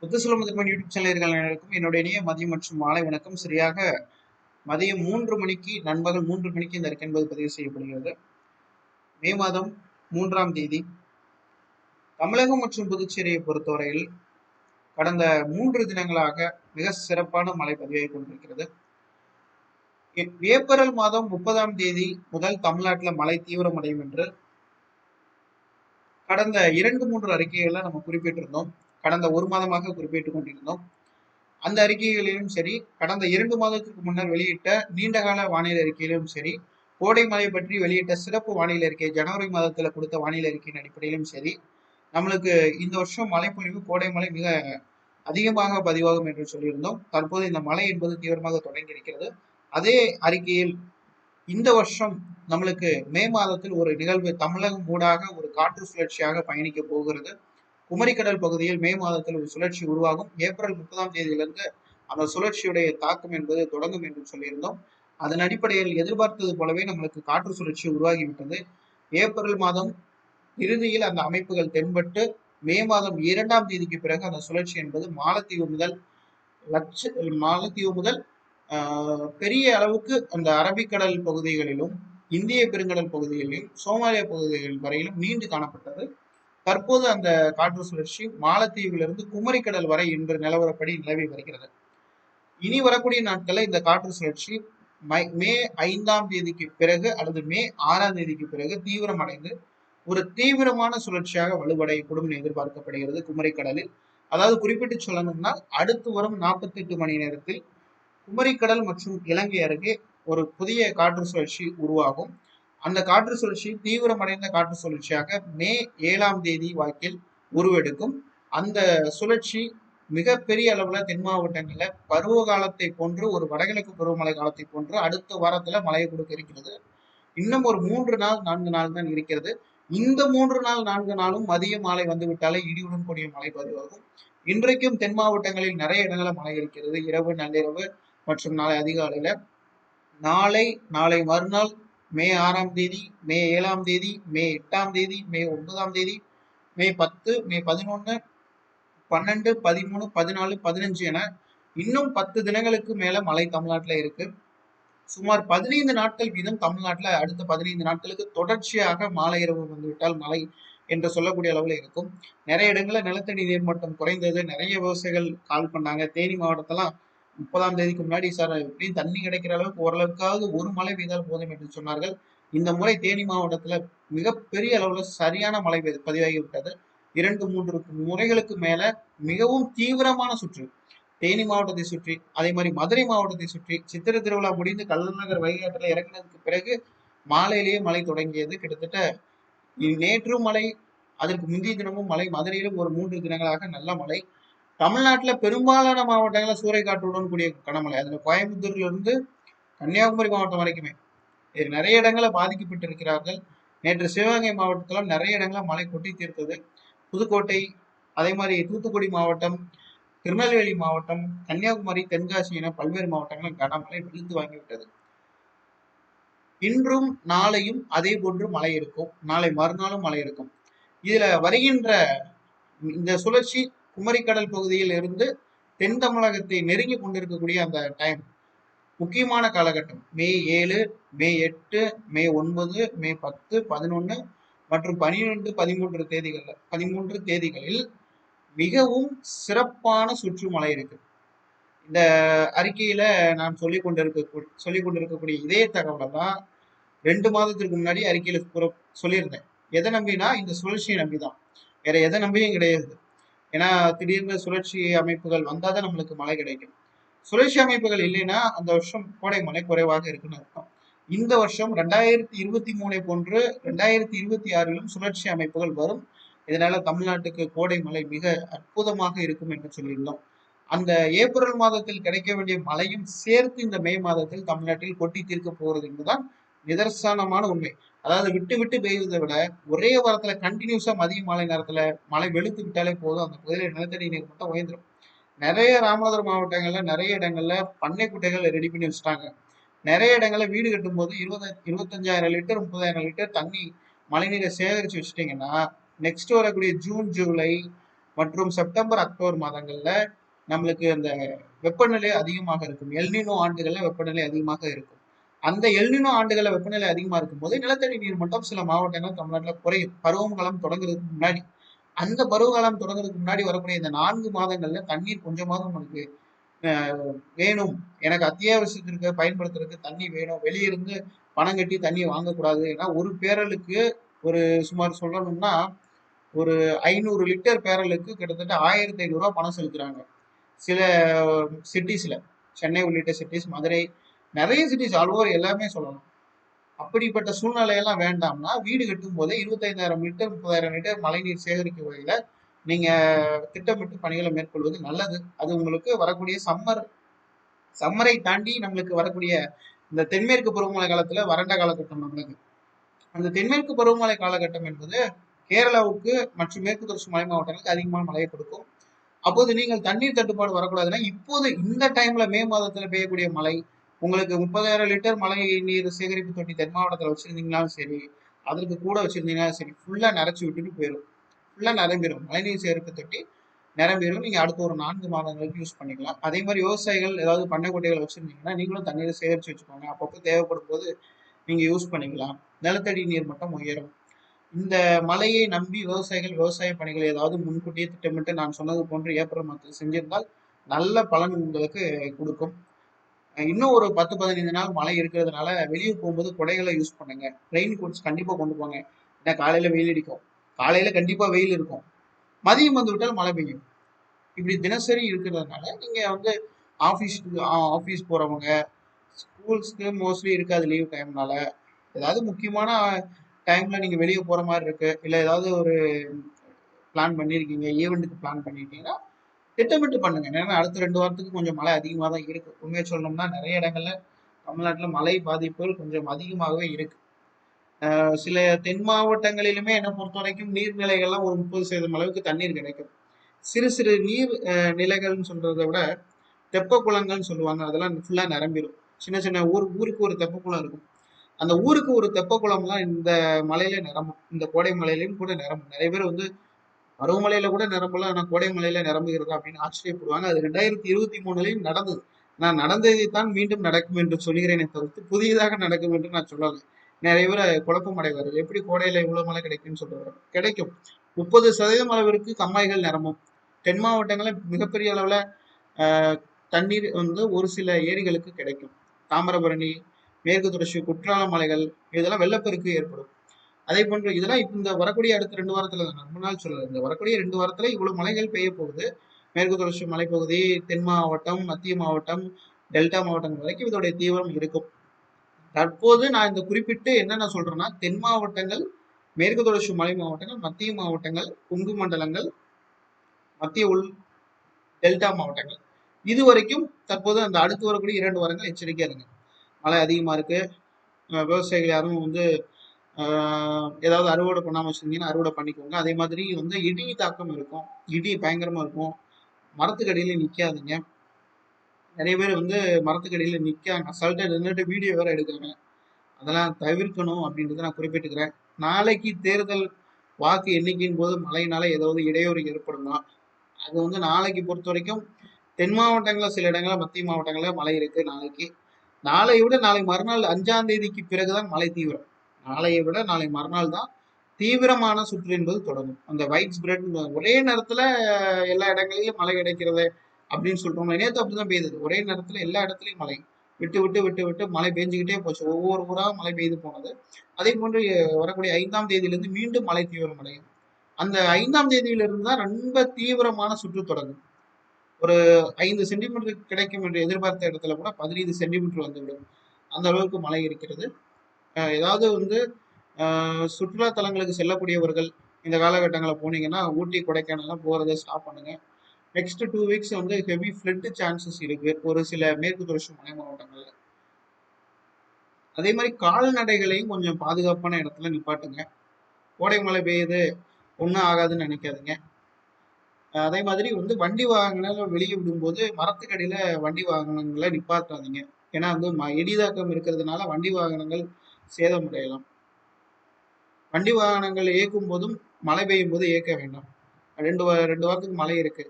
புத்துசுலம் YouTube சேனல்கள் அனைவருக்கும் என்னுடைய இனிய மதியம் மற்றும் மாலை வணக்கம். சரியாக மதியம் 3 மணிக்கு நண்பகல் 3 மணிக்கு இந்த அறிக்கை என்பது பதிவு செய்யப்படுகிறது. மே மாதம் 3ஆம் தேதி தமிழகம் மற்றும் புதுச்சேரியை பொறுத்தவரையில் கடந்த 3 தினங்களாக மிக சிறப்பான மழை பதிவாகி கொண்டிருக்கிறது. ஏப்ரல் மாதம் 30ஆம் தேதி முதல் தமிழ்நாட்டில் மழை தீவிரமடையும் என்று கடந்த 2-3 அறிக்கைகளை நம்ம குறிப்பிட்டிருந்தோம். கடந்த ஒரு மாதமாக குறிப்பிட்டுக் கொண்டிருந்தோம். அந்த அறிக்கைகளிலும் சரி, கடந்த 2 மாதத்திற்கு முன்னர் வெளியிட்ட நீண்டகால வானிலை அறிக்கையிலும் சரி, கோடை மழை பற்றி வெளியிட்ட சிறப்பு வானிலை அறிக்கை ஜனவரி மாதத்துல கொடுத்த வானிலை அறிக்கையின் அடிப்படையிலும் சரி, நம்மளுக்கு இந்த வருஷம் மழைப்பொழிவு கோடை மழை மிக அதிகமாக பதிவாகும் என்று சொல்லியிருந்தோம். தற்போது இந்த மழை என்பது தீவிரமாக தொடங்கி இருக்கிறது. அதே அறிக்கையில் இந்த வருஷம் நம்மளுக்கு மே மாதத்தில் ஒரு நிகழ்வு தமிழகம் ஊடாக ஒரு காற்று சுழற்சியாக பயணிக்க போகிறது. குமரிக்கடல் பகுதியில் மே மாதத்தில் ஒரு சுழற்சி உருவாகும். ஏப்ரல் 30ஆம் தேதியிலிருந்து அந்த சுழற்சியுடைய தாக்கம் என்பது தொடங்கும் என்று சொல்லியிருந்தோம். அதன் அடிப்படையில் எதிர்பார்த்தது போலவே நம்மளுக்கு காற்று சுழற்சி உருவாகிவிட்டது. ஏப்ரல் மாதம் இறுதியில் அந்த அமைப்புகள் தென்பட்டு மே மாதம் 2ஆம் தேதிக்கு பிறகு அந்த சுழற்சி என்பது மாலத்தீவு முதல் பெரிய அளவுக்கு அந்த அரபிக்கடல் பகுதிகளிலும் இந்திய பெருங்கடல் பகுதிகளிலும் சோமாலியா பகுதிகள் வரையிலும் நீண்டு காணப்பட்டது. தற்போது அந்த காற்று சுழற்சி மாலத்தீவிலிருந்து குமரிக்கடல் வரை இன்று நிலவரப்படி நிலவி வருகிறது. இனி வரக்கூடிய நாட்களில் இந்த காற்று சுழற்சி மே 5ஆம் தேதிக்கு பிறகு அல்லது மே 6ஆம் தேதிக்கு பிறகு தீவிரமடைந்து ஒரு தீவிரமான சுழற்சியாக வலுவடையக்கூடும் என எதிர்பார்க்கப்படுகிறது குமரிக்கடலில். அதாவது குறிப்பிட்டு சொல்லணும்னா அடுத்து வரும் 48 மணி நேரத்தில் குமரிக்கடல் மற்றும் இலங்கை அருகே ஒரு புதிய காற்று சுழற்சி உருவாகும். அந்த காற்று சுழற்சி தீவிரமடைந்த காற்று சுழற்சியாக மே 7ஆம் தேதி வாக்கில் உருவெடுக்கும். அந்த சுழற்சி மிகப்பெரிய அளவுல தென் மாவட்டங்கள்ல பருவ காலத்தை போன்று ஒரு வடகிழக்கு பருவமழை காலத்தை போன்று அடுத்த வாரத்துல மழையை கொடுக்க இருக்கிறது. இன்னும் ஒரு 3 நாள் 4 நாள் தான் இருக்கிறது. இந்த 3 நாள் 4 நாளும் மதிய மாலை வந்து விட்டாலே இடியுடன் கூடிய மழை பதிவாகும். இன்றைக்கும் தென் மாவட்டங்களில் நிறைய இடங்களில் மழை இருக்கிறது. இரவு, நள்ளிரவு மற்றும் நாளை அதிகாலையில. நாளை மறுநாள் மே 6ஆம் தேதி, மே 7ஆம் தேதி, மே 8ஆம் தேதி, மே 9ஆம் தேதி, மே 10, மே 11, 12, 13, 14, 15 என இன்னும் 10 தினங்களுக்கு மேல மழை தமிழ்நாட்டுல இருக்கு. சுமார் 15 நாட்கள் வீதம் தமிழ்நாட்டுல அடுத்த 15 நாட்களுக்கு தொடர்ச்சியாக மாலை இரவு வந்துவிட்டால் மழை என்று சொல்லக்கூடிய அளவுல இருக்கும். நிறைய இடங்கள்ல நிலத்தடி நீர்மட்டம் குறைந்தது. நிறைய விவசாயிகள் கால் பண்ணாங்க. தேனி மாவட்டத்தெல்லாம் 30ஆம் தேதிக்கு முன்னாடி சார் எப்படியும் தண்ணி கிடைக்கிற அளவுக்கு ஓரளவுக்காவது ஒரு மழை பெய்தால் போதும் என்று சொன்னார்கள். இந்த முறை தேனி மாவட்டத்துல மிகப்பெரிய அளவுல சரியான மழை பதிவாகிவிட்டது. 2-3 முறைகளுக்கு மேல மிகவும் தீவிரமான சுற்று தேனி மாவட்டத்தை சுற்றி, அதே மாதிரி மதுரை மாவட்டத்தை சுற்றி சித்திரை திருவிழா முடிந்து கள்ளநகர் வைகாட்டில் இறங்கினதுக்கு பிறகு மாலையிலேயே மழை தொடங்கியது. கிட்டத்தட்ட நேற்றும் மழை, அதற்கு முந்தைய தினமும் மழை. மதுரையிலும் ஒரு 3 தினங்களாக நல்ல மழை. தமிழ்நாட்டுல பெரும்பாலான மாவட்டங்கள்ல சூறைக்காற்றுடன் கூடிய கனமழை. அதுல கோயம்புத்தூர்ல இருந்து கன்னியாகுமரி மாவட்டம் வரைக்குமே நிறைய இடங்களில் பாதிக்கப்பட்டிருக்கிறார்கள். நேற்று சிவகங்கை மாவட்டத்துல நிறைய இடங்களில் மழை கொட்டி தீர்த்தது. புதுக்கோட்டை, அதே மாதிரி தூத்துக்குடி மாவட்டம், திருநெல்வேலி மாவட்டம், கன்னியாகுமரி, தென்காசி என பல்வேறு மாவட்டங்களில் கனமழை வெளுத்து வாங்கிவிட்டது. இன்றும் நாளையும் அதே போன்று மழை இருக்கும். நாளை மறுநாளும் மழை இருக்கும். இதுல வருகின்ற இந்த சுழற்சி குமரிக்கடல் பகுதியில் இருந்து தென் தமிழகத்தை நெருங்கி கொண்டிருக்கக்கூடிய அந்த டைம் முக்கியமான காலகட்டம் மே 7, மே 8, மே 9, மே 10, 11 மற்றும் 12, 13 தேதிகளில் மிகவும் சிறப்பான சுற்றுமழை இருக்கு. இந்த அறிக்கையில நான் சொல்லிக் கொண்டிருக்கக்கூடிய இதே தகவலை தான் 2 மாதத்திற்கு முன்னாடி அறிக்கையில சொல்லியிருந்தேன். எதை நம்பினா இந்த சுழற்சியை நம்பிதான், வேற எதை நம்பியும் கிடையாது. ஏன்னா திடீர்னு சுழற்சி அமைப்புகள் வந்தாதான் நம்மளுக்கு மழை கிடைக்கும். சுழற்சி அமைப்புகள் இல்லைன்னா அந்த வருஷம் கோடை மழை குறைவாக இருக்குன்னு அர்த்தம். இந்த வருஷம் 2023 போன்று 2026லும் சுழற்சி அமைப்புகள் வரும். இதனால தமிழ்நாட்டுக்கு கோடை மழை மிக அற்புதமாக இருக்கும் என்று சொல்லியிருந்தோம். அந்த ஏப்ரல் மாதத்தில் கிடைக்க வேண்டிய மழையும் சேர்த்து இந்த மே மாதத்தில் தமிழ்நாட்டில் கொட்டி தீர்க்க போகிறது என்பதுதான் நிதர்சனமான உண்மை. அதாவது விட்டு விட்டு பெய்வதை விட ஒரே வாரத்துல கண்டினியூஸா மதிய மாலை நேரத்துல மழை வெளுத்து விட்டாலே போதும், அந்த பகுதியில் நிலத்தடி நீர் மட்டும் உயர்ந்துடும். நிறைய ராமநாதபுரம் மாவட்டங்கள்ல நிறைய இடங்கள்ல பண்ணை குட்டைகள் ரெடி பண்ணி வச்சுட்டாங்க. நிறைய இடங்கள்ல வீடு கட்டும் போது 25,000 லிட்டர் 30,000 லிட்டர் தண்ணி மழைநீரை சேகரிச்சு வச்சுட்டீங்கன்னா நெக்ஸ்ட் வரக்கூடிய ஜூன், ஜூலை மற்றும் செப்டம்பர் அக்டோபர் மாதங்கள்ல நம்மளுக்கு அந்த வெப்பநிலை அதிகமாக இருக்கும். எல்னினோ ஆண்டுகள்ல வெப்பநிலை அதிகமாக இருக்கும். அந்த எல்னினோ ஆண்டுகள்ல வெப்பநிலை அதிகமா இருக்கும்போது நிலத்தடி நீர் மட்டம் சில மாவட்டங்கள் தமிழ்நாட்டுல குறையும். பருவகாலம் தொடங்குறதுக்கு முன்னாடி. அந்த பருவகாலம் தொடங்குறதுக்கு முன்னாடி வரக்கூடிய இந்த 4 மாதங்கள்ல தண்ணீர் கொஞ்சமாவது உங்களுக்கு வேணும். எனக்கு அத்தியாவசியத்திற்கு பயன்படுத்துறதுக்கு தண்ணி வேணும். வெளியிருந்து பணம் கட்டி தண்ணி வாங்கக்கூடாது. ஏன்னா ஒரு பேரலுக்கு ஒரு சுமார் சொல்லணும்னா ஒரு 500 லிட்டர் பேரலுக்கு கிட்டத்தட்ட 1500 ரூபாய் பணம் செலுத்துறாங்க. சில சிட்டிஸ்ல சென்னை உள்ளிட்ட சிட்டிஸ், மதுரை, நிறைய சிட்டிஸ் ஆல் ஓவர் எல்லாமே சொல்லலாம். அப்படிப்பட்ட சூழ்நிலையெல்லாம் வேண்டாம்னா வீடு கட்டும் போதே 25,000 லிட்டர் 30,000 லிட்டர் மழைநீர் சேகரிக்கும் வகையில நீங்க திட்டமிட்டு பணிகளை மேற்கொள்வது நல்லது. அது உங்களுக்கு வரக்கூடிய சம்மரை தாண்டி நம்மளுக்கு வரக்கூடிய இந்த தென்மேற்கு பருவமழை காலத்துல வறண்ட காலகட்டம் நம்மளுக்கு. அந்த தென்மேற்கு பருவமழை காலகட்டம் என்பது கேரளாவுக்கு மற்றும் மேற்கு தொடர்ச்சி மலை மாவட்டங்களுக்கு அதிகமான மழையை கொடுக்கும். அப்போது நீங்கள் தண்ணீர் தட்டுப்பாடு வரக்கூடாதுன்னா இப்போது இந்த டைம்ல மே மாதத்துல பெய்யக்கூடிய மழை உங்களுக்கு 30,000 லிட்டர் மழை நீர் சேகரிப்பு தொட்டி தென் மாவட்டத்தில் வச்சிருந்தீங்கன்னாலும் சரி, அதற்கு கூட வச்சிருந்தீங்கன்னாலும் சரி, ஃபுல்லா நிறைச்சி விட்டுட்டு போயிடும். ஃபுல்லா நிரம்பிடும். மழைநீர் சேகரிப்பு தொட்டி நிரம்பிடும். நீங்க அடுத்த ஒரு 4 மாதங்களுக்கு யூஸ் பண்ணிக்கலாம். அதே மாதிரி விவசாயிகள் ஏதாவது பண்ணை குட்டைகளை வச்சிருந்தீங்கன்னா நீங்களும் தண்ணீரை சேகரிச்சு வச்சுக்கோங்க. அப்பப்போ தேவைப்படும் போது நீங்க யூஸ் பண்ணிக்கலாம். நிலத்தடி நீர் மட்டம் உயரும். இந்த மழையை நம்பி விவசாயிகள் விவசாய பணிகளை ஏதாவது முன்கூட்டியே திட்டமிட்டு நான் சொன்னது போன்று ஏப்ரல் மாதத்தில் செஞ்சிருந்தால் நல்ல பலன் உங்களுக்கு கொடுக்கும். இன்னும் ஒரு 10-15 நாள் மழை இருக்கிறதுனால வெளியே போகும்போது கொடைகளை யூஸ் பண்ணுங்க. ரெயின் கோட்ஸ் கண்டிப்பா கொண்டு போங்க. ஏன்னா காலையில வெயில் அடிக்கும். காலையில கண்டிப்பா வெயில் இருக்கும். மதியம் வந்து விட்டால் மழை பெய்யும். இப்படி தினசரி இருக்கிறதுனால நீங்க வந்து ஆஃபீஸ் போறவங்க, ஸ்கூல்ஸ்க்கு மோஸ்ட்லி இருக்காது லீவ் டைம்னால. ஏதாவது முக்கியமான டைம்ல நீங்க வெளியே போற மாதிரி இருக்கு, இல்ல ஏதாவது ஒரு பிளான் பண்ணிருக்கீங்க, ஈவெண்ட்டுக்கு பிளான் பண்ணிருக்கீங்கன்னா திட்டமிட்டு பண்ணுங்க. ஏன்னா அடுத்த 2 வாரத்துக்கு கொஞ்சம் மழை அதிகமா தான் இருக்கு. உண்மையை சொல்லணும்னா நிறைய இடங்கள்ல தமிழ்நாட்டுல மழை பாதிப்புகள் கொஞ்சம் அதிகமாகவே இருக்கு. சில தென் மாவட்டங்களிலுமே என்னை பொறுத்த வரைக்கும் நீர்நிலைகள்லாம் ஒரு 30% அளவுக்கு தண்ணீர் கிடைக்கும். சிறு சிறு நீர் நிலைகள்னு சொல்றதை விட தெப்ப குளங்கள்னு சொல்லுவாங்க, அதெல்லாம் ஃபுல்லா நிரம்பிடும். சின்ன சின்ன ஊருக்கு ஒரு தெப்ப குளம் இருக்கும். அந்த ஊருக்கு ஒரு தெப்ப குளம்லாம் இந்த மலையில நிரம்பும். இந்த கோடை மலையிலையும் கூட நிரம்பும். நிறைய பேர் வந்து பருவமழையில கூட நிரம்பலாம், ஆனா கோடை மலையில நிரம்புகிறதா அப்படின்னு ஆச்சரியப்படுவாங்க. அது 2023லயும் நடந்தது. நான் நடந்ததைத்தான் மீண்டும் நடக்கும் என்று சொல்கிறேனே தவிர்த்து புதியதாக நடக்கும் என்று நான் சொல்லலை. நிறைய பேர் குழப்பம் அடைவார்கள். எப்படி கோடையில இவ்வளவு மழை கிடைக்கும்னு சொல்றாரு. கிடைக்கும். 30% அளவிற்கு கம்மாய்கள் நிரம்பும். தென் மாவட்டங்களில் மிகப்பெரிய அளவுல தண்ணீர் வந்து ஒரு சில ஏரிகளுக்கு கிடைக்கும். தாமிரபரணி, மேற்கு தொடர்ச்சி, குற்றால மலைகள், இதெல்லாம் வெள்ளப்பெருக்கு ஏற்படும். அதே போன்று இதெல்லாம் இப்ப இந்த வரக்கூடிய அடுத்த 2 வாரத்துல தான், ரொம்ப நாள் சொல்லல, இந்த வரக்கூடிய 2 வாரத்துல இவ்வளவு மழைகள் பெய்ய போகுது. மேற்கு தொடர்ச்சி மலைப்பகுதி, தென் மாவட்டம், மத்திய மாவட்டம், டெல்டா மாவட்டங்கள் வரைக்கும் இதோடைய தீவிரம் இருக்கும். தற்போது நான் இந்த குறிப்பிட்டு என்னென்ன சொல்றேன்னா, தென் மாவட்டங்கள், மேற்கு தொடர்ச்சி மலை மாவட்டங்கள், மத்திய மாவட்டங்கள், கொங்கு மண்டலங்கள், மத்திய உள் டெல்டா மாவட்டங்கள், இது வரைக்கும் தற்போது அந்த அடுத்து வரக்கூடிய 2 வாரங்கள் எச்சரிக்கையா இருங்க. மழை அதிகமா இருக்கு. விவசாயிகள் யாரும் வந்து ஏதாவது அறுவடை பண்ணாம வச்சிருந்தீங்கன்னா அறுவடை பண்ணிக்கோங்க. அதே மாதிரி வந்து இடி தாக்கம் இருக்கும். இடி பயங்கரமா இருக்கும். மரத்துக்கடியில நிக்காதீங்க. நிறைய பேர் வந்து மரத்துக்கடியில நிக்காங்க, அசால்ட்டா நின்றுட்டு வீடியோ வேற எடுக்கிறாங்க. அதெல்லாம் தவிர்க்கணும் அப்படின்றத நான் குறிப்பிட்டுக்கிறேன். நாளைக்கு தேர்தல் வாக்கு எண்ணிக்கையின் போது மழையினால ஏதாவது இடையூறு ஏற்படுமா? அது வந்து நாளைக்கு பொறுத்த வரைக்கும் தென் மாவட்டங்கள்ல சில இடங்கள்ல, மத்திய மாவட்டங்கள்ல மழை இருக்கு நாளைக்கு. நாளையை விட நாளை மறுநாள் 5ஆம் தேதிக்கு பிறகுதான் மழை தீவிரம். நாளையை விட நாளை மறுநாள் தான் தீவிரமான சுற்று என்பது தொடங்கும். அந்த வைட் ஸ்ப்ரெட் ஒரே நேரத்துல எல்லா இடங்களிலும் மழை கிடைக்கிறது அப்படின்னு சொல்றோம். நேற்று அப்படிதான் பெய்யுது. ஒரே நேரத்துல எல்லா இடத்துலயும் மழை விட்டு விட்டு விட்டு விட்டு மழை பெஞ்சுக்கிட்டே போச்சு. ஒவ்வொரு ஊரா மழை பெய்து போனது. அதே போன்று வரக்கூடிய 5ஆம் தேதியிலிருந்து மீண்டும் மழை தீவிரம் அடையும். அந்த 5ஆம் தேதியிலிருந்து தான் ரொம்ப தீவிரமான சுற்று தொடங்கும். ஒரு 5 சென்டிமீட்டர் கிடைக்கும் என்று எதிர்பார்த்த இடத்துல கூட 15 சென்டிமீட்டர் வந்துவிடும். அந்த அளவுக்கு மழை இருக்கிறது. ஏதாவது வந்து சுற்றுலா தலங்களுக்கு செல்லக்கூடியவர்கள் இந்த காலகட்டங்களில் போனீங்கன்னா ஊட்டி கொடைக்கானல்லாம் போறதை ஸ்டாப் பண்ணுங்க. நெக்ஸ்ட் 2 வீக்ஸ் வந்து ஹெவி ஃப்ளட் சான்சஸ் இருக்கு ஒரு சில மேற்கு தொடர்ச்சி மலை மாவட்டங்கள்ல. அதே மாதிரி கால்நடைகளையும் கொஞ்சம் பாதுகாப்பான இடத்துல நிப்பாட்டுங்க. கோடை மழை பெய்யுது ஒன்றும் ஆகாதுன்னு நினைக்காதுங்க. அதே மாதிரி வந்து வண்டி வாகனங்கள் வெளியே விடும்போது மரத்துக்கடியில வண்டி வாகனங்களை நிப்பாட்டாதீங்க. ஏன்னா வந்து இடிதாக்கம் இருக்கிறதுனால வண்டி வாகனங்கள் சேதமடையலாம். வண்டி வாகனங்கள் இயக்கும் போதும் மழை பெய்யும் போது இயக்க வேண்டாம். ரெண்டு வாரத்துக்கு மழை இருக்கு.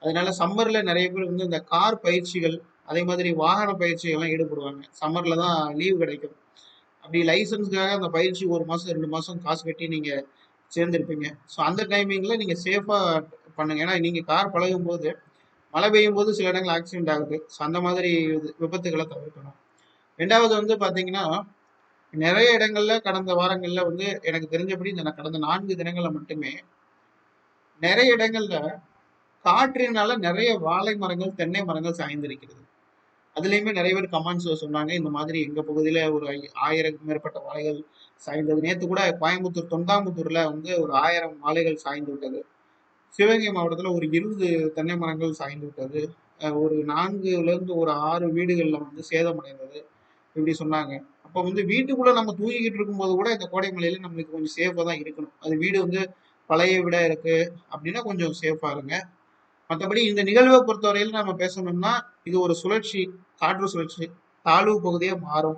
அதனால சம்மர்ல நிறைய பேர் வந்து இந்த கார் பயிற்சிகள், அதே மாதிரி வாகன பயிற்சிகள்லாம் ஈடுபடுவாங்க. சம்மர்ல தான் லீவ் கிடைக்கும். அப்படி லைசன்ஸ்க்காக அந்த பயிற்சி 1 மாசம் 2 மாசம் காசு கட்டி நீங்க சேர்ந்திருப்பீங்க. ஸோ அந்த டைமிங்ல நீங்க சேஃபா பண்ணுங்க. ஏன்னா நீங்க கார் பழகும் போது மழை பெய்யும் போது சில இடங்கள் ஆக்சிடென்ட் ஆகுது. ஸோ அந்த மாதிரி விபத்துகளை தவிர்க்கணும். 2வது வந்து பாத்தீங்கன்னா, நிறைய இடங்கள்ல கடந்த வாரங்கள்ல வந்து எனக்கு தெரிஞ்சபடி இந்த கடந்த 4 தினங்கள்ல மட்டுமே நிறைய இடங்கள்ல காற்றினால நிறைய வாழை மரங்கள், தென்னை மரங்கள் சாய்ந்திருக்கிறது. அதுலயுமே நிறைய பேர் கமெண்ட்ஸ்ல சொன்னாங்க, இந்த மாதிரி எங்க பகுதியில ஒரு 1000க்கும் மேற்பட்ட வாழைகள் சாய்ந்தது. நேத்து கூட கோயம்புத்தூர் தொண்டாமுத்தூர்ல வந்து ஒரு 1000 வாழைகள் சாய்ந்து விட்டது. சிவகங்கை மாவட்டத்துல ஒரு 20 தென்னை மரங்கள் சாய்ந்து விட்டது. ஒரு 4ல இருந்து ஒரு 6 வீடுகள்ல வந்து சேதமடைந்தது. இப்படி சொன்னாங்க. அப்ப வந்து வீட்டுக்குள்ள நம்ம தூங்கிக்கிட்டு இருக்கும்போது கூட இந்த கோடை மழையில நம்மளுக்கு கொஞ்சம் சேஃபா தான் இருக்கணும். அது வீடு வந்து பழைய வீடா இருக்கு அப்படின்னா கொஞ்சம் சேஃபா இருங்க. மற்றபடி இந்த நிகழ்வை பொறுத்தவரையில் நம்ம பேசணும்னா, இது ஒரு சுழற்சி, காற்று சுழற்சி, தாழ்வு பகுதியா மாறும்.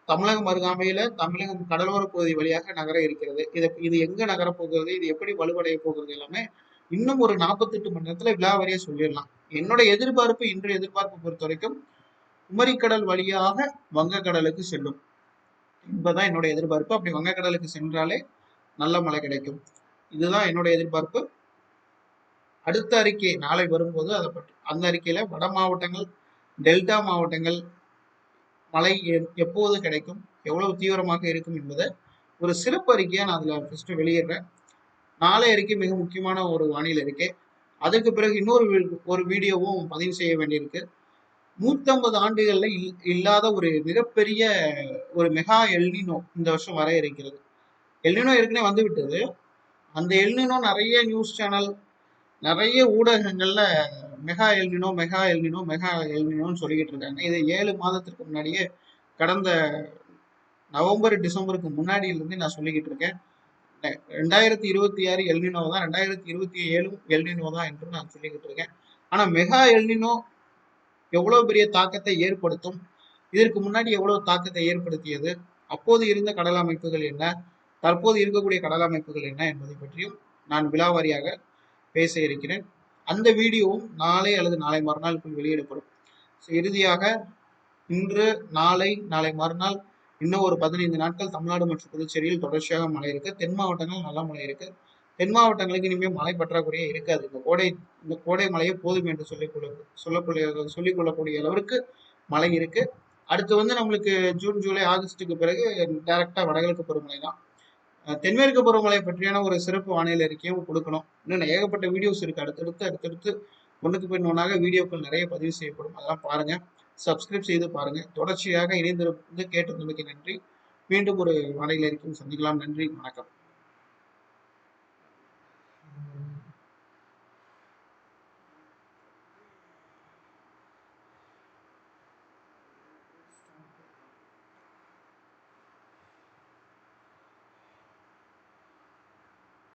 தமிழகம் அருகாமையில தமிழகம் கடலோர பகுதி வழியாக நகர இருக்கிறது. இது எங்க நகர போகிறது, இது எப்படி வலுவடைய போகிறது எல்லாமே இன்னும் ஒரு 48 மணி நேரத்துல விலாவரியா சொல்லிடலாம். என்னோட எதிர்பார்ப்பு, இன்றைய எதிர்பார்ப்பு பொறுத்த வரைக்கும் குமரிக்கடல் வழியாக வங்கக்கடலுக்கு செல்லும் என்பதுதான் என்னோட எதிர்பார்ப்பு. அப்படி வங்கக்கடலுக்கு சென்றாலே நல்ல மழை கிடைக்கும். இதுதான் என்னோட எதிர்பார்ப்பு. அடுத்த அறிக்கை நாளை வரும்போது அதை பற்றி அந்த அறிக்கையில வட மாவட்டங்கள், டெல்டா மாவட்டங்கள் மழை எப்போது கிடைக்கும், எவ்வளவு தீவிரமாக இருக்கும் என்பதை ஒரு சிறப்பு அறிக்கையா நான் அதுல ஃபர்ஸ்ட் வெளியிடுறேன். நாளை அறிக்கை மிக முக்கியமான ஒரு வானிலை அறிக்கை. அதற்கு பிறகு இன்னொரு ஒரு வீடியோவும் பதிவு செய்ய வேண்டியிருக்கு. 150 ஆண்டுகள்ல இல்லாத ஒரு மிகப்பெரிய ஒரு மெகா எல்னினோ இந்த வருஷம் வர இருக்கிறது. எல்னினோ ஏற்கனவே வந்து விட்டது. அந்த எல்னினோ நிறைய நியூஸ் சேனல், நிறைய ஊடகங்கள்ல mega el nino mega el nino mega எல்னினோன்னு சொல்லிக்கிட்டு இருக்காங்க. இது 7 மாதத்திற்கு முன்னாடியே கடந்த நவம்பர் டிசம்பருக்கு முன்னாடியிலிருந்து நான் சொல்லிக்கிட்டு இருக்கேன். 2026 எல்னினோ தான், 2027 எல்னினோ தான் என்று நான் சொல்லிக்கிட்டு இருக்கேன். ஆனா மெகா எல்னினோ எவ்வளவு பெரிய தாக்கத்தை ஏற்படுத்தும், இதற்கு முன்னாடி எவ்வளவு தாக்கத்தை ஏற்படுத்தியது, அப்போது இருந்த கடல் அமைப்புகள் என்ன, தற்போது இருக்கக்கூடிய கடல் அமைப்புகள் என்ன என்பதை பற்றியும் நான் விலாவாரியாக பேச இருக்கிறேன். அந்த வீடியோவும் நாளை அல்லது நாளை மறுநாளுக்குள் வெளியிடப்படும். இறுதியாக இன்று, நாளை, நாளை மறுநாள் இன்னும் ஒரு 15 நாட்கள் தமிழ்நாடு மற்றும் புதுச்சேரியில் தொடர்ச்சியாக மழை இருக்கு. தென் மாவட்டங்கள் நல்ல மழை இருக்கு. தென் மாவட்டங்களுக்கு இனிமேல் மழை பற்றாக்குறையே இருக்காது. இந்த கோடை மழையே போதும் என்று சொல்லிக் கொள்ளக்கூடிய அளவிற்கு மழை இருக்கு. அடுத்து வந்து நம்மளுக்கு ஜூன், ஜூலை, ஆகஸ்டுக்கு பிறகு டைரக்டா வடகிழக்கு பருவமழை தான். தென்மேற்கு பருவமழை பற்றியான ஒரு சிறப்பு வானிலை அறிக்கையும் கொடுக்கணும். இன்னும் ஏகப்பட்ட வீடியோஸ் இருக்கு. அடுத்தடுத்து ஒன்றுக்கு பின் ஒன்றாக வீடியோக்கள் நிறைய பதிவு செய்யப்படும். அதெல்லாம் பாருங்க, சப்ஸ்கிரைப் செய்து பாருங்க. தொடர்ச்சியாக இணைந்திருந்து கேட்டதற்கு நன்றி. மீண்டும் ஒரு வானிலை அறிக்கையும் சந்திக்கலாம். நன்றி, வணக்கம்.